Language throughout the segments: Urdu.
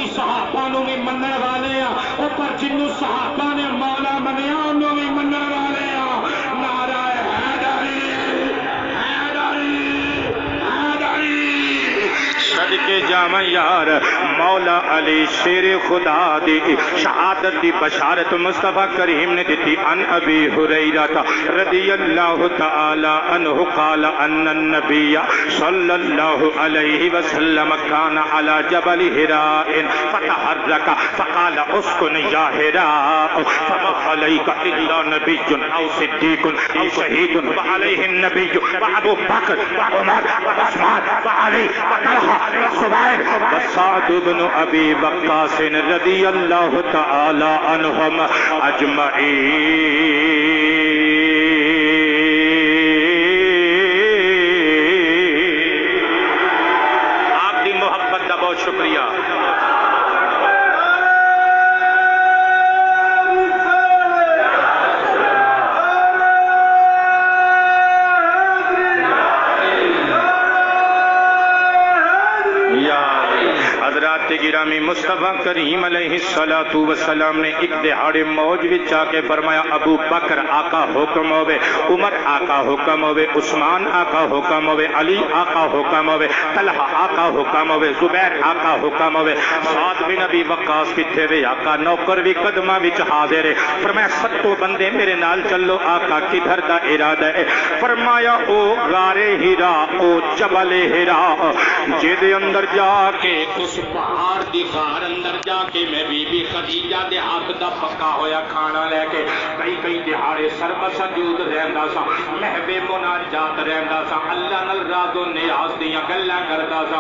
اسی صحابہ نو بھی منن والے ہاں، پر جنوں صحابہ نے مولا منیا انہوں بھی منن والے ہاں۔ نعرہ حیدری حیدری حیدری صدقے جاواں یار مولا علی شیر خدا دی شہادت دی بشارت مصطفیٰ کریم نے دیتی ان ابی ہریرہ رضی اللہ تعالی عنہ قال ان النبی صلی اللہ علیہ وسلم کان علی جبل حراء فتحرک فقال اسکن یا حراء فما علیک الا نبی او صدیق او شہید وعلیہ النبی وابو بکر وعمر وعثمان وعلی وطلحہ وزبیر وسعد بن ابی وقاص رضی اللہ تعالی عنہم اجمعین۔ آپ دی محبت دا بہت شکریہ۔ گرامی مصطفیٰ کریم علیہ السلام نے ایک دہاڑے موج وچ آ کے فرمایا ابو بکر آقا حکم ہوئے، عمر آقا حکم ہوئے، عثمان آقا حکم ہوئے، علی آقا حکم ہوئے، طلحہ آقا حکم ہوئے، زبیر آقا حکم ہوئے، سعد بن ابی وقاص کتھے وے آقا نوکر بھی قدمہ وچ حاضر ہے۔ فرمایا ستو بندے میرے نال چلو آقا کدھر دا ارادہ ہے؟ فرمایا او غار ہرا او جبل ہرا جے اندر جا کے اس پہاڑ دی غار اندر جا کے میں بی بی خدیجہ دے ہاتھ دا پکا ہویا کھانا لے کے کئی دہاڑے سربسجود رہندا سا، محبے مناجات رہندا سا، اللہ نال راز و نیاز دیاں گلاں کردا سا۔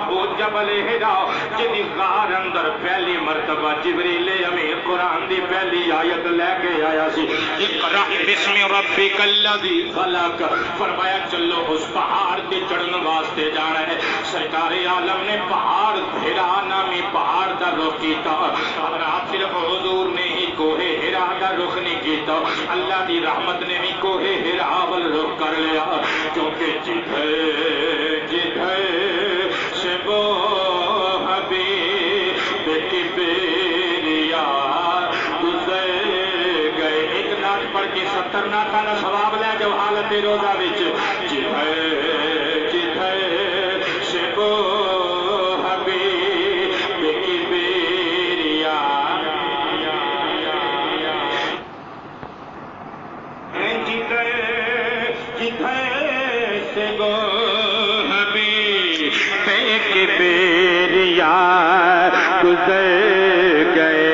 او جبل ہرا جدی غار اندر پہلی مرتبہ جبریل امین قرآن دی پہلی آیت لے کے آیا سی، اقرأ بسم ربک الذی خلق۔ فرمایا چلو اس پہاڑ تے چڑھن واسطے جانا ہے۔ سرکار عالم نے پہاڑ ہرا نامی پہاڑ دا رخ کیتا، حضرات صرف حضور نے ہی کوہ ہرا دا رخ نہیں کیتا، اللہ دی رحمت نے بھی کوہ ہرا ول رخ کر لیا، کیونکہ جدھے سے وہ حبیب کبریا گزر گئے۔ ایک نعت پڑھ کے 70 نعتاں دا ثواب لے جاؤ حالت روزہ وچ۔ جدھے سے وہ گزر گئے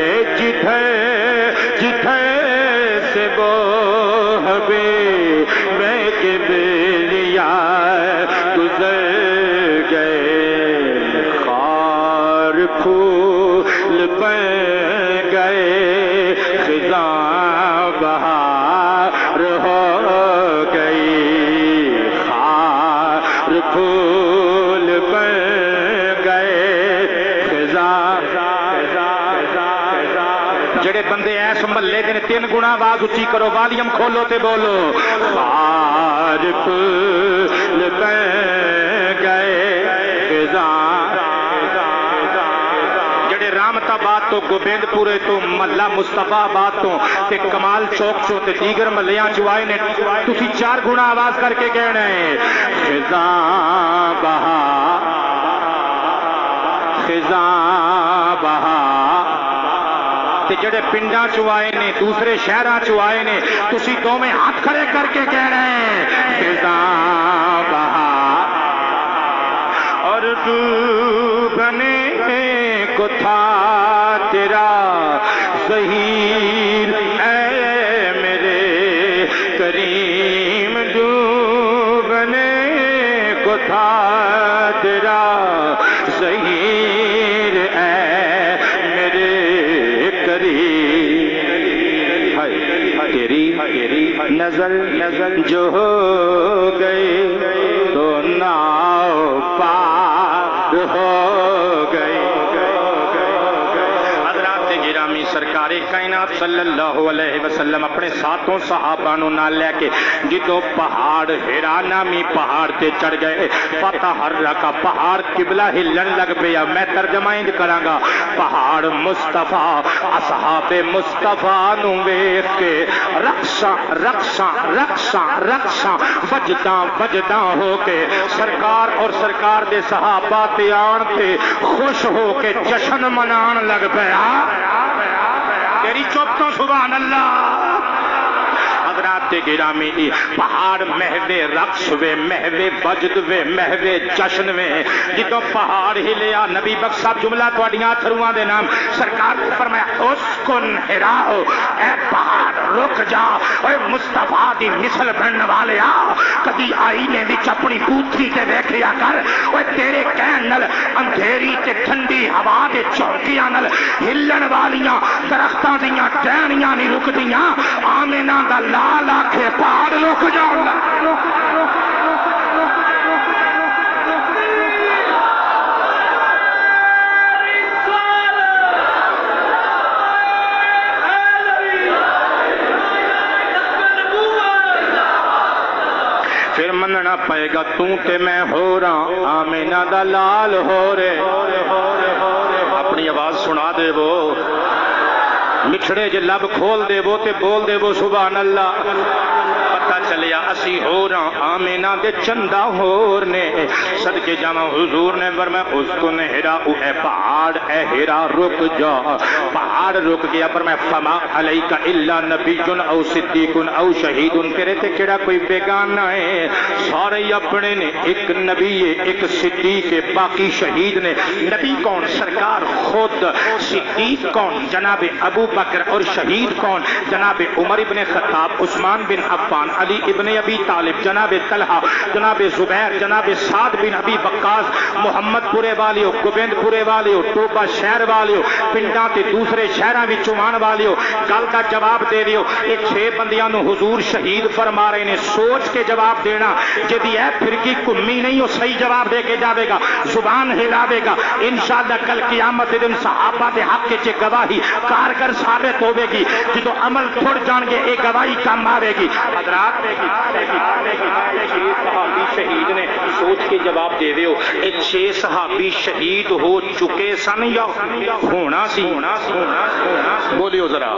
جدھر سے وہ حبیب کبریا گزر گئے، خار پھول بن گئے، خزاں بہار ہو گئی، خار پھول بن جڑے بندے ایس محلے دے 3 گنا آواز اچھی کرو، والیوم کھولو تے بولو، خار پھول بن گئے خزاں۔ جڑے رامت آباد تو گوبند پورے تو محلہ مصطفیٰ آباد تو تے کمال چوک چو تے دیگر محلیاں چوائے نے تسی 4 گنا آواز کر کے کہنا ہے، خزاں بہار خزاں بہار۔ تے جڑے پنڈاں چوائے نے دوسرے شہراں چوائے نے تسی دوویں ہاتھ کھڑے کر کے کہنا ہے، خزاں بہار۔ اور ڈوبنے کو تھا تیرا ظہیر اے میرے کریم، ڈوبنے کو تھا تیرا ظہیر اے میرے کریم، تیری نظر جو ہو گئی تو ناؤ پار ہو گئی۔ حضرات گرامی سرکار کائنات صلی اللہ علیہ وسلم اپنے ساتوں صحابہ نو نال لے کے جدوں پہاڑ ہرا نامی پہاڑ تے چڑھ گئے فتحرک پہاڑ قبلہ ہلن لگ پیا میں ترجمہ انج کراں گا پہاڑ مصطفیٰ اصحاب مصطفیٰ نو ویکھ کے رقصاں رقصاں رقصاں رقصاں بجداں بجداں ہو کے سرکار اور سرکار دے صحابہ تے آن تے خوش ہو کے جشن منان لگ پیا تیری چپ تو سبحان اللہ حضرات گرامی پہاڑ محوے رقص وے محوے بجد وے محوے جشن وے جدوں پہاڑ ہلیا نبی بخش صاحب جملہ تواڈیاں تھرواں دے نام سرکار نے فرمایا اسکن ہراؤ اے پہاڑ رک جا اے مصطفیٰ دی مثل بنن والیا کدی آئینے وچ اپنی پوتری تے ویکھیا کر اوے تیرے کہن نال اندھیری تے ٹھنڈی ہوا دے چونکیاں نال ہلن والیاں درختاں دیاں ٹہنیاں نہیں رکدیاں آمینہ دا لال آکھے پہاڑ رک جاؤ پھر مننا پائے گا تو تے میں ہو رہا آمینہ دا لال ہو رہے اپنی آواز سنا دے وہ مٹھڑے جے لب کھول دے وہ تے بول دے وہ سبحان اللہ پتہ چلیا اسی ہو رہا آمینہ دے چندہ ہور نے صدقے جامع حضور نے فرمایا اسکن ہرا اے پہاڑ اے ہرا رک جا پہاڑ رک گیا پر میں فما علیک الا نبی او صدیق او شہید تیرے تے کیڑا کوئی بیگانہ ہے سارے اپنے نے ایک نبی ہے ایک صدیق ہے باقی شہید نے نبی کون سرکار خود صدیق کون جناب ابو بکر اور شہید کون جناب عمر ابن خطاب عثمان بن عفان علی ابن ابی طالب جناب طلحہ جناب زبیر جناب سعد بن ابی وقاص محمد پورے والیو گوبند پورے والیو ٹوبہ شہر والیو پنڈاں تے دوسرے شہراں وچ آن والیو گل دا جواب دے دیو اے 6 بندیاں نو حضور شہید فرما رہے نے سوچ کے جواب دینا جدی اے پھرکی کمی نہیں وہ صحیح جواب دے کے جاوے گا زبان ہلاوے گا انشاءاللہ کل قیامت دن صحابہ دے حق وچ گواہی کارگر ثابت ہوے گی جدو عمل تھوڑ جان گے اے گواہی کام آوے گی حضرات صحابی شہید نے سوچ کے جواب دے دیو اے 6 صحابی شہید ہو چکے سن یا ہونا سی بولیو ذرا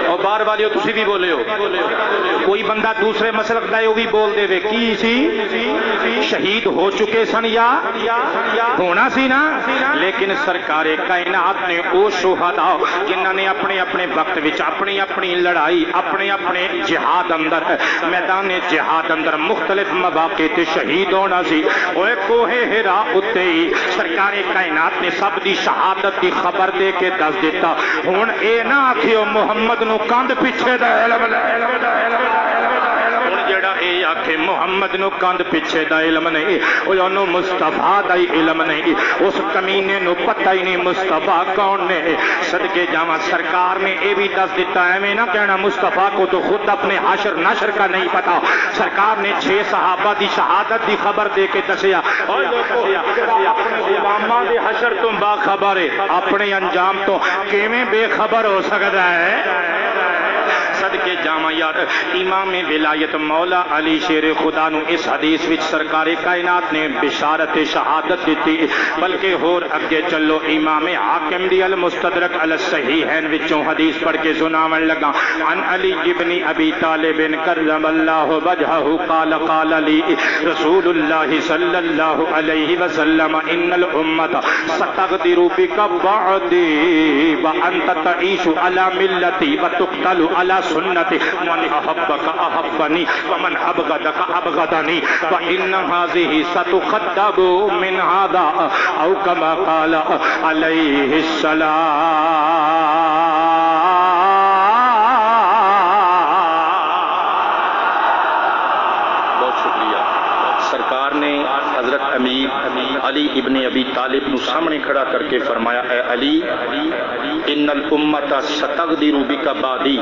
اور بار والیو تسی بھی بولیو کوئی بندہ دوسرے مسلک دا وہ بھی بول دے وے کی سی شہید ہو چکے سن یا ہونا سی نا لیکن سرکار کائنات نے او شہداء جنہاں نے اپنے اپنے وقت وچ اپنی اپنی لڑائی اپنے اپنے جہاد اندر میدان جہاد اندر مختلف مواقع تے شہید ہونا سی اوے کوہ ہرا اتے ہی سرکار کائنات نے سب دی شہادت دی خبر دے کے دس دیتا ہن اے نہ آکھیو محمد نو کاندھ پیچھے دا علم جڑا اے آکھے محمد نو کاندھ پیچھے دا علم نہیں او مصطفیٰ دا علم نہیں اس کمینے نو پتہ ہی نہیں مصطفیٰ کون نے صدقے جاواں سرکار نے اے بھی دس دیتا ہے میں نہ کہنا مصطفیٰ کو تو خود اپنے حشر نشر کا نہیں پتا سرکار نے 6 صحابہ دی شہادت دی خبر دے کے دسیا امامہ دے حشر تو باخبر ہے اپنے انجام تو کیویں بے خبر ہو سکتا ہے صدقے جاواں یار امام ولایت مولا علی شیر خدا نو اس حدیث وچ سرکار کائنات نے بشارت شہادت دیتی بلکہ ہور اگے چلو امام حاکم دی المستدرک علی الصحیحین وچوں حدیث پڑھ کے سناون لگا عن علی ابن ابی طالب کرم اللہ وجہہ قال قال علی رسول اللہ صلی اللہ علیہ وسلم ان الامت ستغدر بک بعدی وانت تعیش علی ملتی وتقتل علی سنتی من احبک احبنی ومن ابغضک ابغضنی فان هذه ستخدب من هذا او كما قال علیہ السلام حضرت امیر علی ابن ابی ابی طالب نو سامنے کھڑا کر کے فرمایا اے علی ان الامت ستغدر بک بعدی،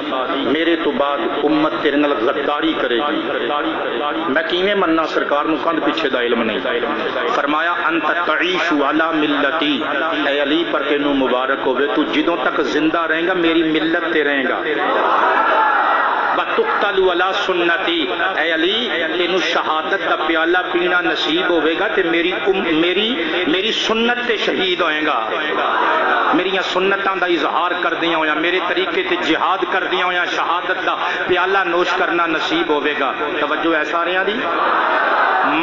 میرے تو بعد امت تیرے نال غداری کرے گی۔ میں کیویں مننا سرکار نو کندھ پیچھے دا علم نہیں۔ فرمایا انت تعیش علی ملتی، اے علی پر تینوں مبارک ہوے تو جدوں تک زندہ رہے گا میری ملت تے رہے گا۔ وَتُقْتَلُ عَلَى سُنَّتِي، اے علی تینوں شہادت کا پیالہ پینا نصیب ہوئے گا تے میری سنت تے شہید ہوئے گا، میری سنتاں دا اظہار کر دیا ہویا، میرے طریقے تے جہاد کر دیا ہویا، شہادت دا پیالہ نوش کرنا نصیب ہوئے گا۔ توجہ ہے سارے دی؟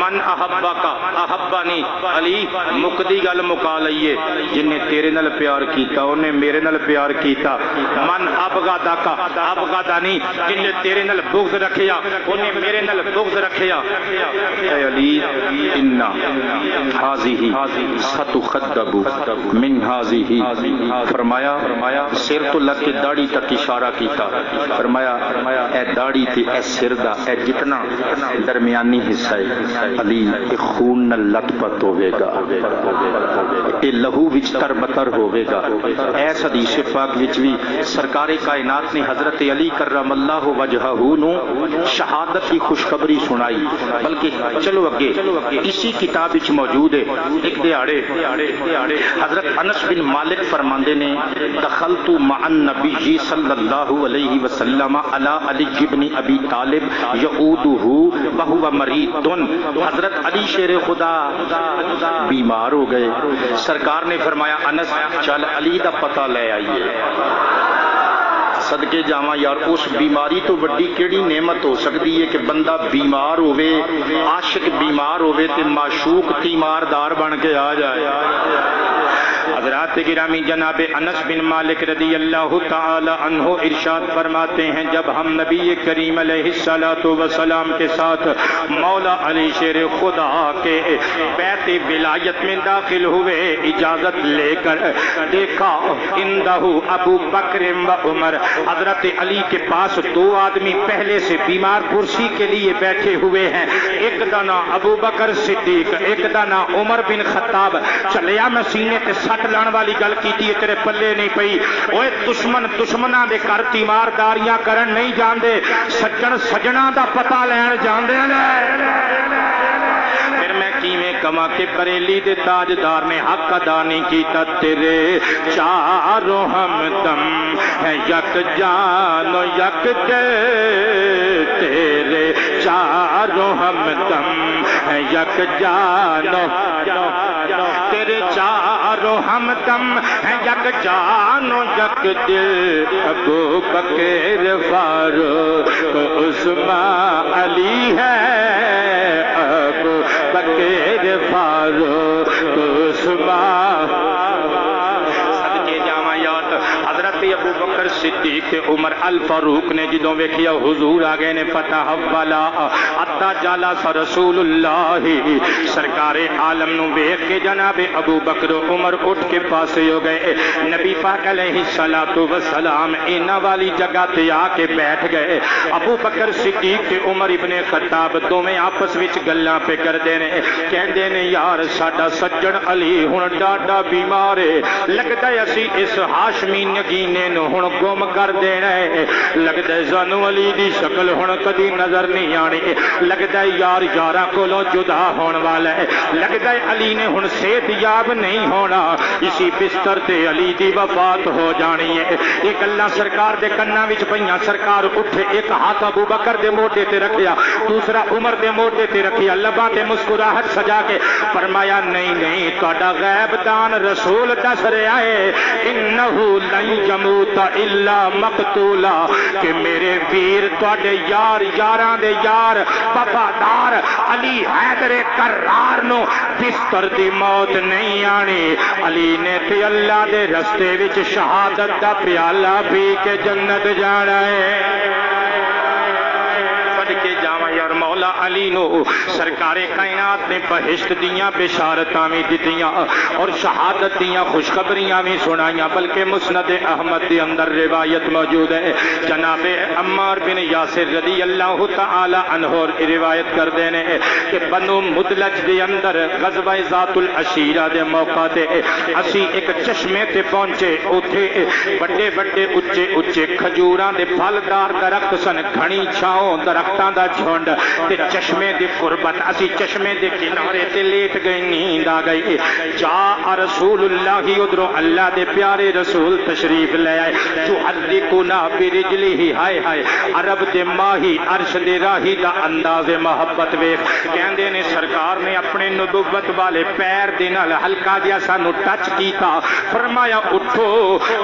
من احبک احبنی، علی مقدی گل مکا لئیے، جن نے تیرے نال پیار کیتا انہیں میرے نال پیار کیتا۔ من ابغضک ابغضنی، جن نے تیرے نال بغض رکھیا انہیں میرے نال بغض رکھیا۔ اے علی ان ہذہ ستخدب من ہذہ، فرمایا سر تو لگ کے داڑھی تک اشارہ کیتا، فرمایا اے داڑھی تے اے سر دا اے جتنا درمیانی حصہ ہے علی اے خون نال لت پت ہوے گا، اے لہو وچ تربتر ہوے گا۔ ایس حدیث پاک وچ بھی سرکار کائنات نے حضرت علی کرم اللہ وجہہ نو شہادت کی خوشخبری سنائی۔ بلکہ چلو اگے اسی کتاب وچ موجود ہے، ایک دیہاڑے حضرت انس بن مالک فرماندے نے دخلت مع النبی صلی اللہ علیہ وسلم علی علی بن ابی طالب یعودہ وہو مریض، حضرت علی شیر خدا بیمار ہو گئے، سرکار نے فرمایا انس چل علی دا پتہ لے آئیے۔ صدقے جاواں یار اس بیماری تو بڑی کیڑی نعمت ہو سکتی ہے کہ بندہ بیمار ہوئے، عاشق بیمار ہوئے تے معشوق تیماردار بن کے آ جائے۔ حضرات گرامی جناب انس بن مالک رضی اللہ تعالی عنہ ارشاد فرماتے ہیں جب ہم نبی کریم علیہ الصلوۃ والسلام کے ساتھ مولا علی شیر خدا کے بیت ولایت میں داخل ہوئے، اجازت لے کر دیکھا اندہ ابو بکر و عمر، حضرت علی کے پاس دو آدمی پہلے سے بیمار کرسی کے لیے بیٹھے ہوئے ہیں، ایک دا نام ابو بکر صدیق، ایک دا نام عمر بن خطاب۔ چلیا میں سینے تے سٹ لان والی گل کیتی ہے تیرے پلے نہیں پئی، اوے دشمناں دے گھر تیمارداریاں کرن نہیں جاندے، سجن سجنا دا پتہ لین جاندے نے۔ پھر میں کیویں کما کہ بریلی دے تاجدار نے حق ادا نہیں کیتا، تیرے چاروں ہمدم ہے یک جان و یک دل، تیرے چاروں ہمدم ہے یک جان و تیرے چاروں ہمدم ہے یک جان و یک دل، ابو بکر فاروق عثمان علی ہے، ابو بکر فاروق عثمان۔ صدقے جاواں یار حضرت ابو بکر صدیق عمر الفاروق نے جدوں ویکھیا حضور آ گئے نے فتح والا اتا جالا رسول اللہ، سرکار عالم نو ویکھ کے جناب ابو بکر عمر اٹھ کے پاسے ہو گئے، نبی پاک علیہ الصلوۃ والسلام اینا والی جگہ تے آ کے بیٹھ گئے۔ ابو بکر صدیق تے عمر ابن خطاب دوویں آپس وچ گلاں پہ کردے نے، کہندے نے یار ساڈا سجن علی ہن ڈاڈا بیمار ہے، لگدا ہے اسی اس ہاشمی نگینے نو ہن گم کر دینا ہے، لگدا ہے سانو علی دی شکل ہن کدی نظر نہیں آنی، لگدا ہے یار یاراں کولوں جدا ہون والا ہے، لگدا ہے علی نے ہن صحت یاب نہیں ہونا، اسی بستر تے علی دی وفات ہو جانی ہے۔ یہ گلاں سرکار دے کناں وچ پئیاں، سرکار اٹھے ایک ہاتھ ابو بکر دے موڈے تے رکھیا، دوسرا عمر دے موڈے تے رکھیا، لباں تے مسکراہٹ سجا کے فرمایا نہیں نہیں تہاڈا غیب دان رسول دس رہا ہے انہو لن یموت الا مقتولا، کہ میرے ویر تہاڈے یار یاراں دے یار وفادار علی حیدر کرار نو بستر دی موت نہیں آنی، علی نے تے اللہ دے رستے وچ شہادت دا پیالہ پی کے جنت جانا ہے۔ صدقے جاواں یار مولا علی نو سرکار کائنات نے بہشت دیاں بشارتاں بھی دتیاں اور شہادت دیاں خوشخبریاں بھی سنائیاں، بلکہ مسند احمد دے اندر روایت موجود ہے، جناب عمار بن یاسر رضی اللہ تعالی عنہ روایت کر دینے کہ بنو مدلج دے اندر غزوہ ذات العشیرہ دے موقع تے اسی ایک چشمے تے پہنچے، اوتھے بڑے بڑے اچے اچے کھجوراں دے پھلدار درخت سن، گھنی چھاؤں درختاں دا جھنڈ تے چشمے دے قربت اسی چشمے دے کنارے تے لیٹ گئی، نیند آ گئی، جا رسول اللہ ادھروں اللہ دے پیارے رسول تشریف لے آئے، جو حدقنا برجلی ہائے ہائے عرب دے ماہی عرش دے راہی دا انداز محبت ویکھ، کہندے نے سرکار نے اپنے نبوت والے پیر دے نال ہلکا جیا سانو ٹچ کیتا، فرمایا اٹھو،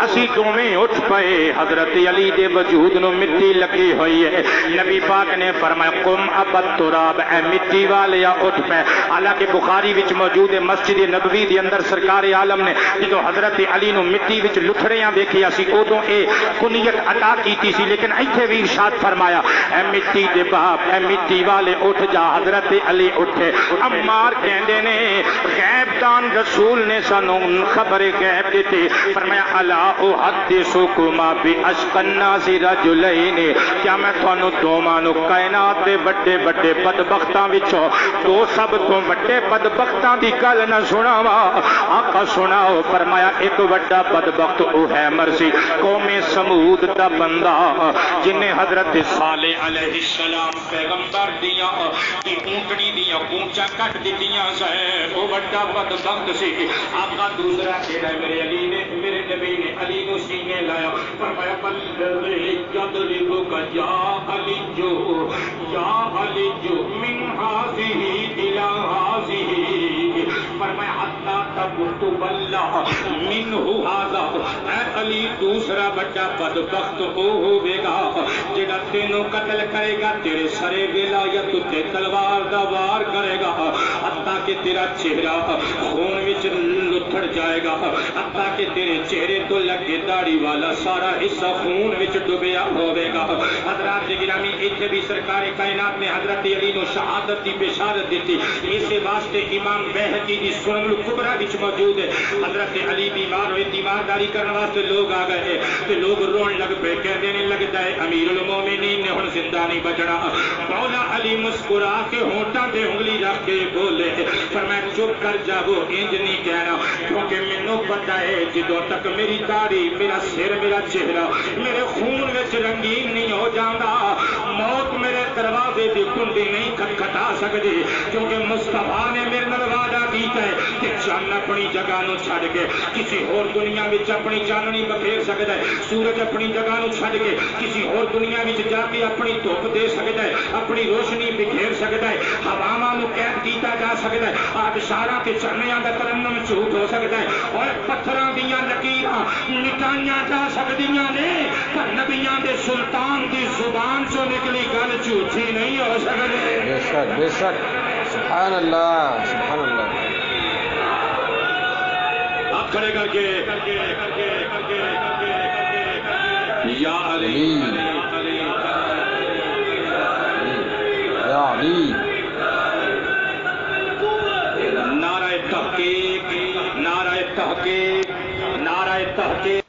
اسی دوویں اٹھ پئے، حضرت علی دے وجود نو مٹی لگی ہوئی ہے، نبی پاک نے فرمایا قم ابا التراب، اے مٹی والیا اٹھ پے، حالانکہ بخاری وچ موجود ہے مسجد نبوی دے اندر سرکار عالم نے جدو حضرت علی نو مٹی وچ لتھڑیاں ویکھیا سی ادوں اے کنیت عطا کیتی سی، لیکن ایتھے بھی ارشاد فرمایا اے مٹی دے باپ، اے مٹی والے اٹھ جا، حضرت علی اٹھے، عمار کہندے نے غیب دان رسول نے سانو خبر غیب دیتی، فرمایا الا احدثکما باشق الناس رجلین، کیا میں تھانو دوواں نو کائنات دے بڑے بڑے بدبختاں وچوں دو سب تو بڑے بدبختاں دی گل نہ سناواں؟ آقا سناؤ، فرمایا ایک بڑا بدبخت او ہے مرسی قوم سمود دا بندہ جنہیں حضرت صالح علیہ السلام پیغمبر دیاں کی اونٹنی دیاں پونچا کٹ دیتیاں سے، وہ بڑا بدبخت سی۔ آقا دوسرا کہنا ہے میرے علی نے، میرے نبی نے علی کو سینے لایا، فرمایا بلغ یضربک یا علی جو یا علی جو من ہذہ الی ہذہ، فرمایا حتی تکتب اللہ منہ ھذا، اے علی دوسرا بڑا بدبخت او ہوے گا جڑا تینوں قتل کرے گا، تیرے سرے ولایت تے تلوار دا وار کرے گا، حتیٰ کہ تیرا چہرہ خون وچ لتھڑ جائے گا، حتیٰ کہ تیرے چہرے تو لگے داڑھی والا سارا حصہ خون وچ ڈوبیا ہوے گا۔ حضرات گرامی ایتھے بھی سرکار کائنات نے حضرت علی نو شہادت دی بشارت دیتی، اسی واسطے امام بیہقی دی سنن الکبریٰ وچ موجود ہے، حضرت علی بیمار ہوئے، تیمارداری کرنے واسطے لوگ آ گئے تے لوگ رون لگ پے، کہندے نے لگتا ہے امیر المومنین نے ہن زندہ نہیں بچنا۔ مولا علی مسکرا کے ہونٹاں تے انگلی رکھ کے بولے، فرمایا چپ کر جاؤ، انج نہیں کہنا، کیونکہ مینوں پتہ ہے جدوں تک میری داڑھی، میرا سر، میرا چہرہ میرے خون وچ رنگین نہیں ہو جاندا، موت میرے دروازے دی کنڈی نہیں کھٹکھٹا سکدی، کیونکہ مصطفیٰ نے میرے نال وعدہ کیتا ہے کہ چن اپنی جگہ نو چھڈ کے کسی اور دنیا وچ اپنی چاننی بکھیر سکدا ہے، سورج اپنی جگہ نو چھڈ کے کسی اور دنیا وچ جا کے اپنی دھوپ دے سکدا ہے، اپنی روشنی بکھیر سکدا ہے، ہواواں نو قید کیتا جا سکدا ہے، آبشاراں تے جھرنیاں دا ترنم جھوٹ ہو سکدا ہے، اور پتھراں دیاں لکیراں مٹائیاں جا سکدیاں نے، پر نبیاں دے سلطان دی زبان چوں نکلی گل جھوٹی نہیں ہو سکدی۔ بے شک بے شک، سبحان اللہ سبحان اللہ۔ آپ کھڑے کر کے یا علی یا علی، نعرہ تحقیق، نعرہ تحقیق، نعرہ تحقیق۔